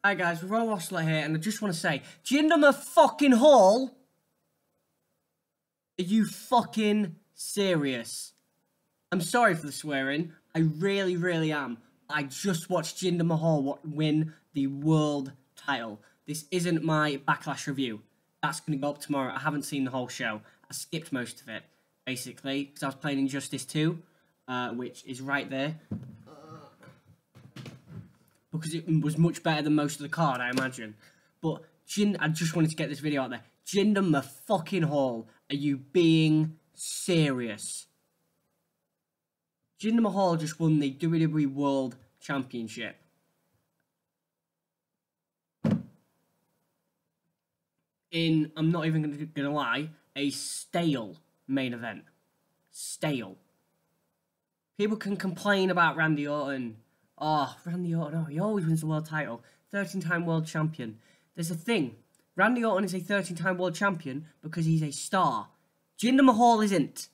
Hi guys, Raw Wrestler here, and I just want to say, Jinder Mahal, are you fucking serious? I'm sorry for the swearing, I really, really am. I just watched Jinder Mahal win the world title. This isn't my Backlash review. That's going to go up tomorrow. I haven't seen the whole show. I skipped most of it, basically, because I was playing Injustice 2, which is right there. Because it was much better than most of the card, I imagine. But I just wanted to get this video out there. Jinder Mahal, are you being serious? Jinder Mahal just won the WWE World Championship. In, I'm not even gonna lie, a stale main event. Stale. People can complain about Randy Orton. Oh, Randy Orton, he always wins the world title. 13-time world champion. There's a thing. Randy Orton is a 13-time world champion because he's a star. Jinder Mahal isn't.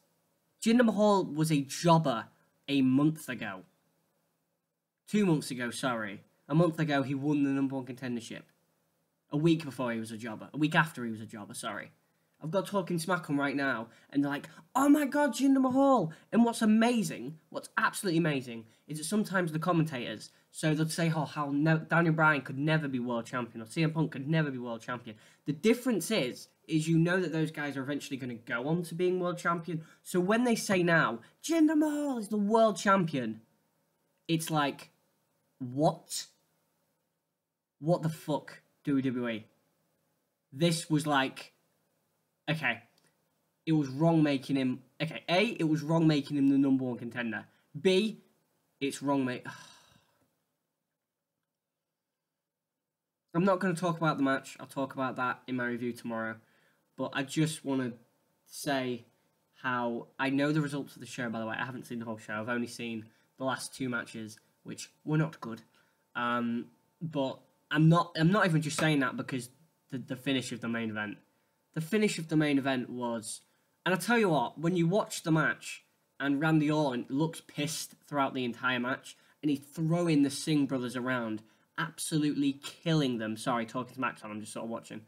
Jinder Mahal was a jobber a month ago. 2 months ago, sorry. A month ago, he won the #1 contendership. A week before he was a jobber. A week after he was a jobber, sorry. I've got Talking Smackdown right now, and they're like, oh my god, Jinder Mahal. And what's absolutely amazing, is that sometimes the commentators, so they'll say, oh, how Daniel Bryan could never be world champion, or CM Punk could never be world champion. The difference is you know that those guys are eventually going to go on to being world champion. So when they say now, Jinder Mahal is the world champion, it's like, what? What the fuck, WWE? This was like, okay, it was wrong making him... Okay, A, it was wrong making him the #1 contender. B, it's wrong I'm not going to talk about the match. I'll talk about that in my review tomorrow. But I just want to say how... I know the results of the show, by the way. I haven't seen the whole show. I've only seen the last 2 matches, which were not good. But I'm not even just saying that because the finish of the main event. The finish of the main event was... And I tell you what, when you watch the match, and Randy Orton looks pissed throughout the entire match, and he's throwing the Singh brothers around, absolutely killing them. Sorry, Talking SmackDown, I'm just sort of watching.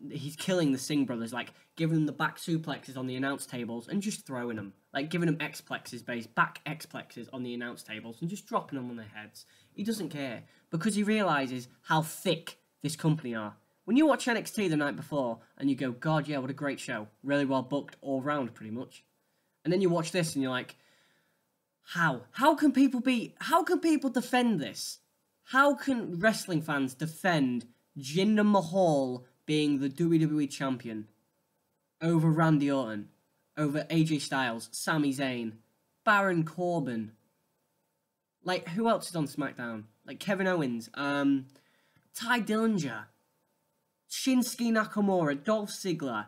He's killing the Singh brothers, like, giving them the back suplexes on the announce tables, and just throwing them. Like, giving them back X-plexes on the announce tables, and just dropping them on their heads. He doesn't care, because he realises how thick this company are. When you watch NXT the night before, and you go, God, yeah, what a great show. Really well booked all round, pretty much. And then you watch this, and you're like, how? How can people defend this? How can wrestling fans defend Jinder Mahal being the WWE champion over Randy Orton, over AJ Styles, Sami Zayn, Baron Corbin? Like, who else is on SmackDown? Like, Kevin Owens, Ty Dillinger, Shinsuke Nakamura, Dolph Ziggler,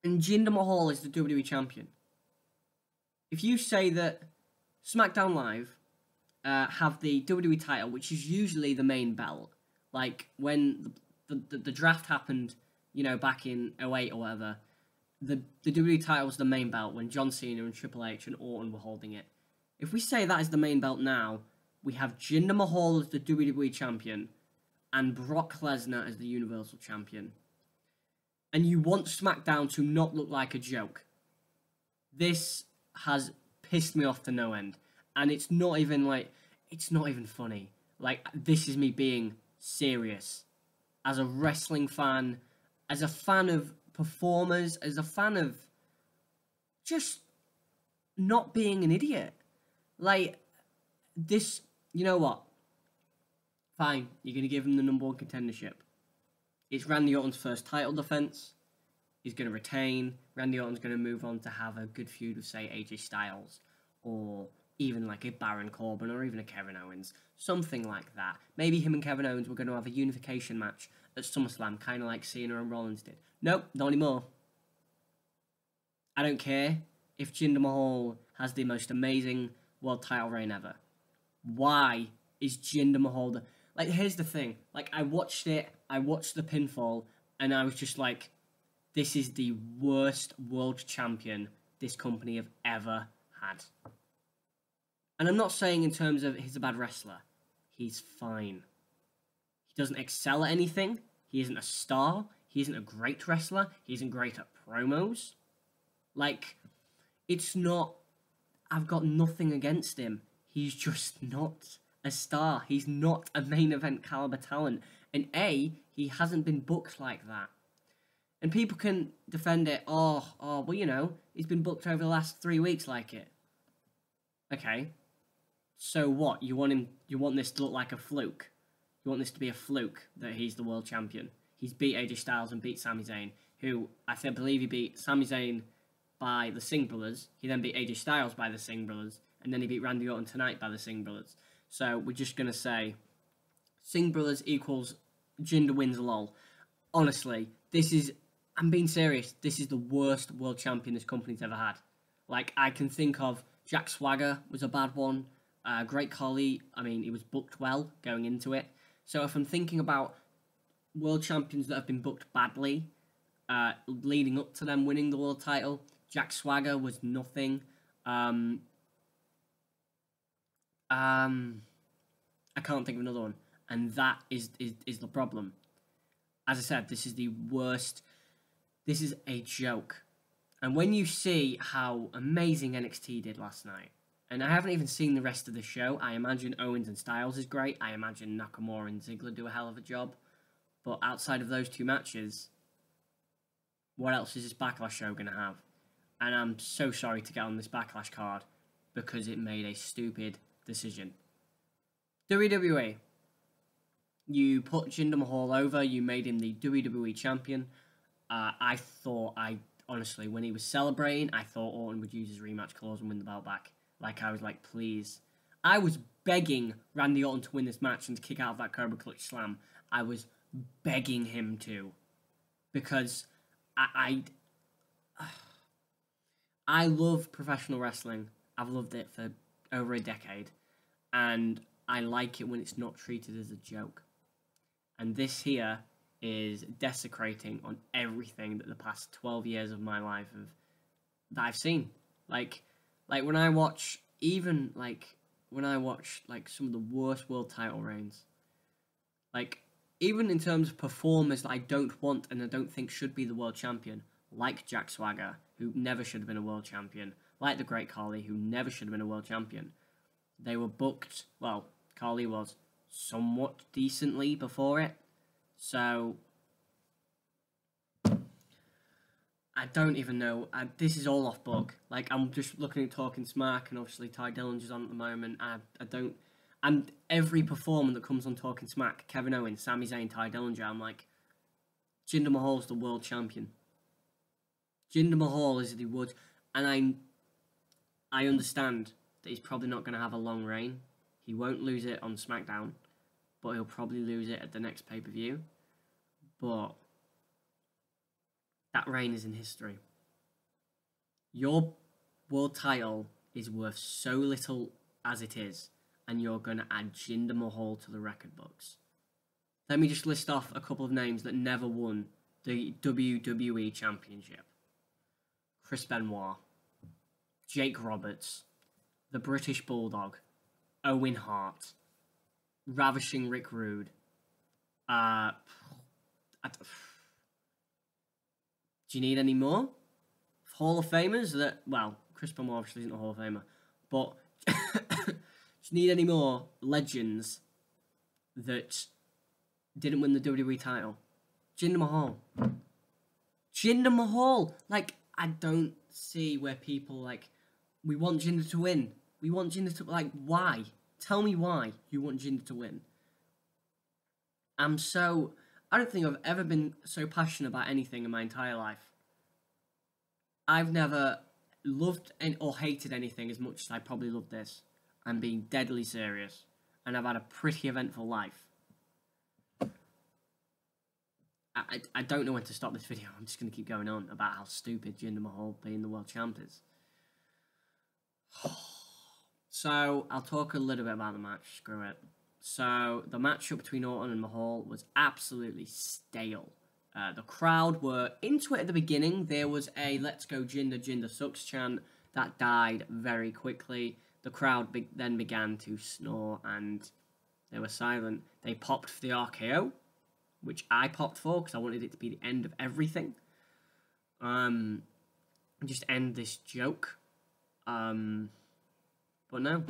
and Jinder Mahal is the WWE champion. If you say that SmackDown Live have the WWE title, which is usually the main belt, like when the draft happened, you know, back in 2008 or whatever, the WWE title was the main belt when John Cena and Triple H and Orton were holding it. If we say that is the main belt now, we have Jinder Mahal as the WWE champion and Brock Lesnar as the Universal champion. And you want SmackDown to not look like a joke. This has pissed me off to no end. And it's not even funny. Like, this is me being serious. As a wrestling fan, as a fan of performers, as a fan of just not being an idiot. Like, this, you know what? Fine, you're going to give him the #1 contendership. It's Randy Orton's first title defense. He's going to retain. Randy Orton's going to move on to have a good feud with, say, AJ Styles, or even like a Baron Corbin, or even a Kevin Owens. Something like that. Maybe him and Kevin Owens were going to have a unification match at SummerSlam, kind of like Cena and Rollins did. Nope, not anymore. I don't care if Jinder Mahal has the most amazing world title reign ever. Why is Jinder Mahal the... Like, here's the thing. Like, I watched the pinfall, and I was just like, this is the worst world champion this company have ever had. And I'm not saying in terms of he's a bad wrestler. He's fine. doesn't excel at anything. He isn't a star. He isn't a great wrestler. He isn't great at promos. Like, it's not... I've got nothing against him. He's just not a star. He's not a main event caliber talent. And he hasn't been booked like that. And people can defend it. Well, you know, he's been booked over the last 3 weeks like it. Okay. So what? You want this to look like a fluke? You want this to be a fluke that he's the world champion? He's beat AJ Styles and beat Sami Zayn, who believe he beat Sami Zayn by the Singh brothers. He then beat AJ Styles by the Singh brothers, and then he beat Randy Orton tonight by the Singh brothers. So we're just gonna say Singh brothers equals Jinder wins lol. Honestly, I'm being serious. This is the worst world champion this company's ever had. Like, I can think of Jack Swagger was a bad one. Great Khali, I mean, he was booked well going into it. So if I'm thinking about world champions that have been booked badly, leading up to them winning the world title, Jack Swagger was nothing. I can't think of another one. And that is the problem. As I said, this is the worst. This is a joke. And when you see how amazing NXT did last night, and I haven't even seen the rest of the show, I imagine Owens and Styles is great. I imagine Nakamura and Ziggler do a hell of a job. But outside of those two matches, what else is this Backlash show going to have? And I'm so sorry to get on this Backlash card because it made a stupid decision. WWE. You put Jinder Mahal over. You made him the WWE champion. Honestly, when he was celebrating, I thought Orton would use his rematch clause and win the belt back. Like, I was like, please. I was begging Randy Orton to win this match and to kick out of that Cobra Clutch Slam. I was begging him to. Because I love professional wrestling. I've loved it for over a decade. And I like it when it's not treated as a joke. And this here is desecrating on everything that the past 12 years of my life that I've seen. Like when I watch some of the worst world title reigns, like even in terms of performers that I don't want and I don't think should be the world champion, like Jack Swagger, who never should have been a world champion, like the Great Khali, who never should have been a world champion. They were booked, well, Khali was somewhat decently before it, so I don't even know. This is all off book. Like, I'm just looking at Talking Smack, and obviously Ty Dillinger's on at the moment. And every performer that comes on Talking Smack, Kevin Owens, Sami Zayn, Ty Dillinger, I'm like, Jinder Mahal's the world champion. Jinder Mahal is the world, and I understand that he's probably not going to have a long reign. He won't lose it on SmackDown, but he'll probably lose it at the next pay-per-view. But that reign is in history. Your world title is worth so little as it is, and you're going to add Jinder Mahal to the record books. Let me just list off a couple of names that never won the WWE Championship. Chris Benoit, Jake Roberts, the British Bulldog, Owen Hart, Ravishing Rick Rude, do you need any more? Hall of Famers that, well, Chris Benoit obviously isn't a Hall of Famer, but do you need any more legends that didn't win the WWE title? Jinder Mahal. Jinder Mahal! Like, I don't see where people, like, we want Jinder to win. We want Jinder to, like, why? Tell me why you want Jinder to win. I don't think I've ever been so passionate about anything in my entire life. I've never loved or hated anything as much as I probably love this. I'm being deadly serious. And I've had a pretty eventful life. I don't know when to stop this video. I'm just going to keep going on about how stupid Jinder Mahal being the world champ is. So, I'll talk a little bit about the match. Screw it. So, the matchup between Orton and Mahal was absolutely stale. The crowd were into it at the beginning. There was a "Let's go Jinder, Jinder sucks" chant that died very quickly. The crowd then began to snore and They were silent. They popped for the RKO, which I popped for because I wanted it to be the end of everything. Just end this joke. But no,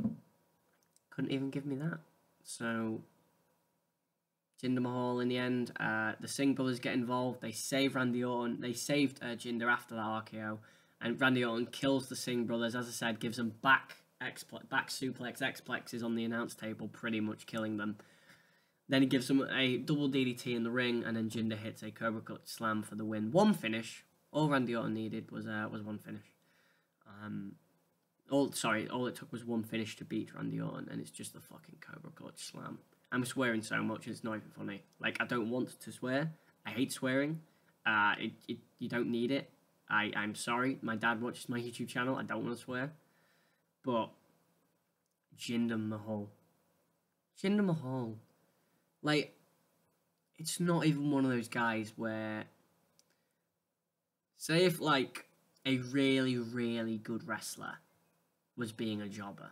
couldn't even give me that. So Jinder Mahal in the end. The Singh brothers get involved. They save Randy Orton. They saved Jinder after that RKO, and Randy Orton kills the Singh brothers. As I said, gives them back suplex, X-plexes on the announce table, pretty much killing them. Then he gives them a double DDT in the ring, and then Jinder hits a Cobra Clutch Slam for the win. One finish. All Randy Orton needed was one finish. All it took was one finish to beat Randy Orton, and it's just the fucking Cobra Clutch Slam. I'm swearing so much, it's not even funny. Like, I don't want to swear. I hate swearing. You don't need it. I'm sorry. My dad watches my YouTube channel. I don't want to swear. But Jinder Mahal. Jinder Mahal. Like, it's not even one of those guys where... Say if, like, a really, really good wrestler was being a jobber.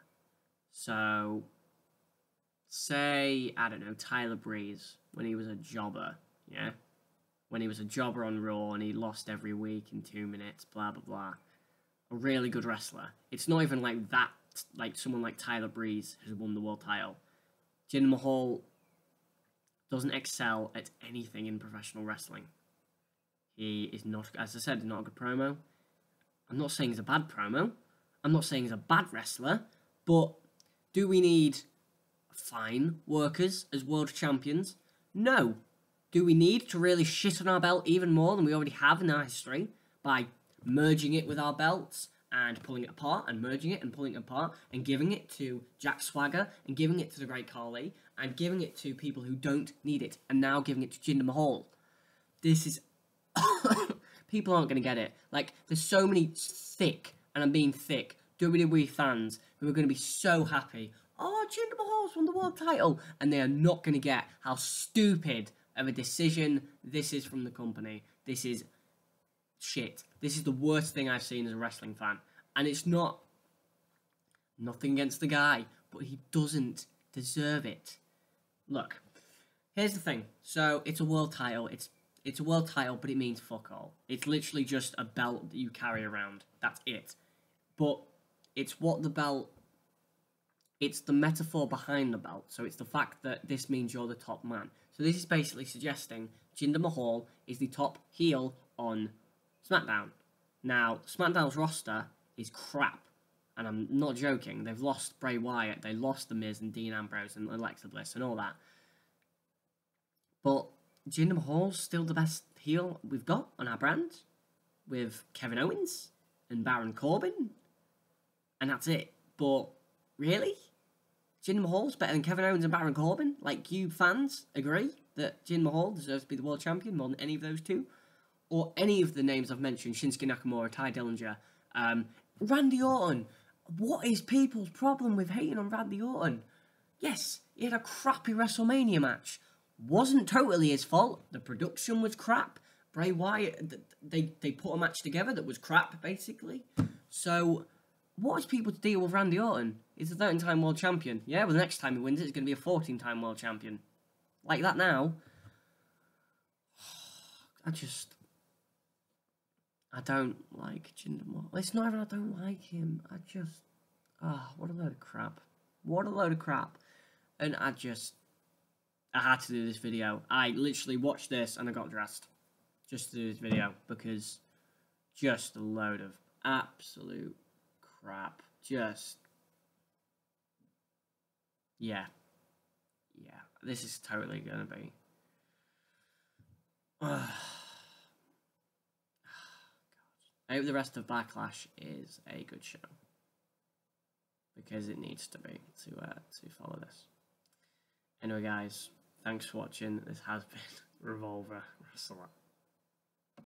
So, say, I don't know, Tyler Breeze, when he was a jobber, yeah? When he was a jobber on Raw and he lost every week in 2 minutes, blah, blah, blah. A really good wrestler. It's not even like that, like someone like Tyler Breeze has won the world title. Jinder Mahal doesn't excel at anything in professional wrestling. He is not, as I said, not a good promo. I'm not saying he's a bad promo. I'm not saying he's a bad wrestler. But do we need fine workers as world champions? No. Do we need to really shit on our belt even more than we already have in our history by merging it with our belts and pulling it apart and merging it and pulling it apart and giving it to Jack Swagger and giving it to the Great Khali and giving it to people who don't need it and now giving it to Jinder Mahal? This is... People aren't going to get it. Like, there's so many thick, and I'm being thick, WWE fans who are going to be so happy. Oh, Jinder Mahal's won the world title. And they are not going to get how stupid of a decision this is from the company. This is shit. This is the worst thing I've seen as a wrestling fan. And it's not... Nothing against the guy, but he doesn't deserve it. Look, here's the thing. So, it's a world title. It's a world title, but it means fuck all. It's literally just a belt that you carry around. That's it. But it's what the belt... It's the metaphor behind the belt. So it's the fact that this means you're the top man. So this is basically suggesting Jinder Mahal is the top heel on SmackDown. Now, SmackDown's roster is crap. And I'm not joking. They've lost Bray Wyatt. They lost The Miz and Dean Ambrose and Alexa Bliss and all that. But Jinder Mahal's still the best heel we've got on our brand, with Kevin Owens and Baron Corbin, and that's it. But really, Jinder Mahal's better than Kevin Owens and Baron Corbin? Like, you fans agree that Jinder Mahal deserves to be the world champion more than any of those two? Or any of the names I've mentioned, Shinsuke Nakamura, Ty Dillinger, Randy Orton. What is people's problem with hating on Randy Orton? Yes, he had a crappy WrestleMania match. Wasn't totally his fault. The production was crap. Bray Wyatt, they put a match together that was crap, basically. So, what is people to deal with Randy Orton? He's a 13-time world champion. Yeah, well, the next time he wins it, it's going to be a 14-time world champion. Like that now. I don't like Jinder Mahal. It's not even I don't like him. What a load of crap. What a load of crap. And I had to do this video. I literally watched this and I got dressed just to do this video because just a load of absolute crap. Yeah. This is totally gonna be. God. I hope the rest of Backlash is a good show because it needs to be to follow this. Anyway, guys. Thanks for watching. This has been Revolver Wrestler.